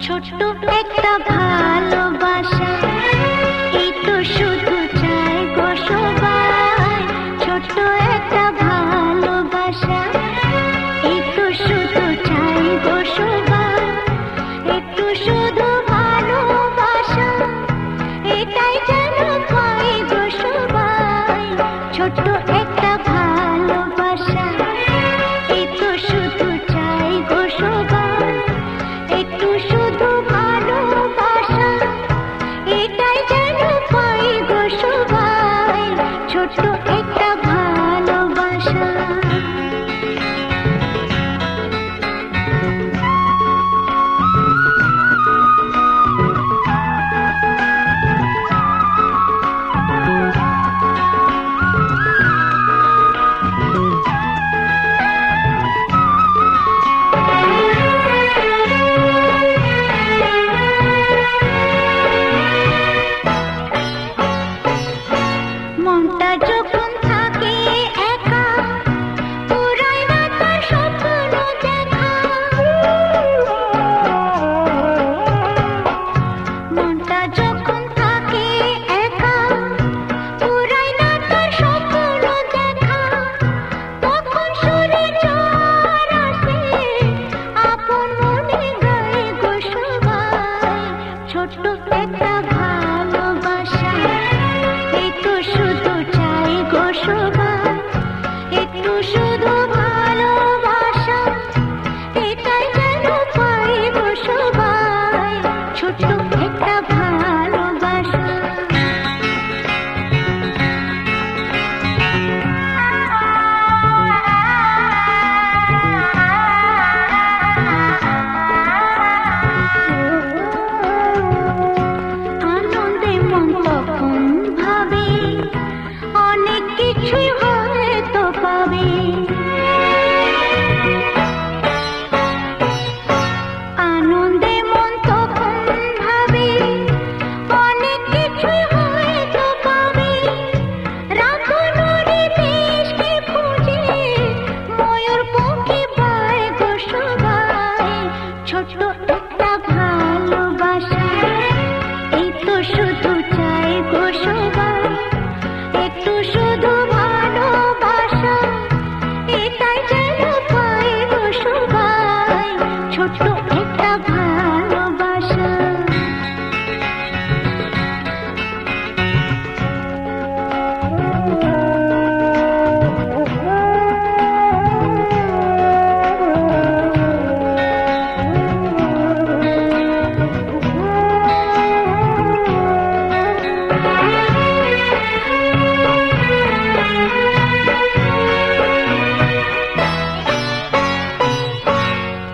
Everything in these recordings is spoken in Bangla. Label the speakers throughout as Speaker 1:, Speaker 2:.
Speaker 1: ছোট্ট একটা ভালোবাসা, এই তো শুধু চাই গো সবাই। ছোট্ট একটা ভালোবাসা, এই তো শুধু চাই গো সবাই। একটু শুধু ভালোবাসা, এটাই যেন পাই গো সবাই। ছোট্ট একটা ভালোবাসা, এই তো শুধু চাই গো সবাই। একটু শুধু ভালোবাসা, এটাই যেন পাই গো সবাই। ছোট্ট একটা ভালোবাসা। মনটা যখন থাকে একা, পুরায় না তার স্বপ্ন দেখা। মনটা যখন থাকে একা, পুরায় না তার স্বপ্ন দেখা। তখন সুরে ঝড় আসে, আপন মনে গায় গো সবাই। ছোট্ট একটা ভালোবাসা, এই তো শুধু চাই গো সবাই। একটু শুধু ভালোবাসা, এটাই যেন পাই গো সবাই। ছোট্ট একটা ভালোবাসা। আনন্দে মন তখন ভাবে, অনেক কিছুই হয়তো পাবে। আনন্দে মন তখন ভাবে, অনেক কিছুই হয়তো পাবে। রাখনুরি দেশকে খুঁজে, ময়ূর পঙ্খী পায় গো সবাই। ছোট্ট একটা ভালোবাসা, এই তো শুধু চাই গো সবাই। একটু শুধু ভালোবাসা, এটাই যেন পাই গো সবাই। ছোট্ট একটা ভালোবাসা।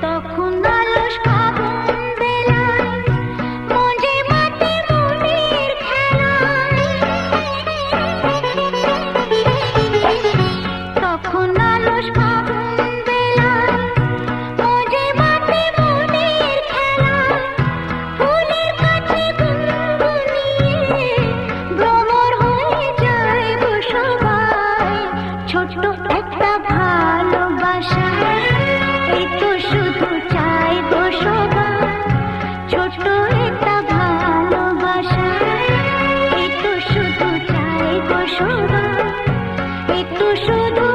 Speaker 1: তখন আলস ফাগুন বেলায়, মঞ্জে মাঠে মনের খেলায়। তখন আলস ফাগুন বেলায়, মঞ্জে মাঠে মনের খেলায়। ফুলের কাছে গুনগুনিয়ে, ভ্রমর হয়ে যায় গো সবাই। ছোট্ট একটা ভালোবাসা, এই তো শুধু চাই গো সবাই। ছোট্ট একটা ভালোবাসা, এই তো শুধু চাই গো সবাই। একটু শুধু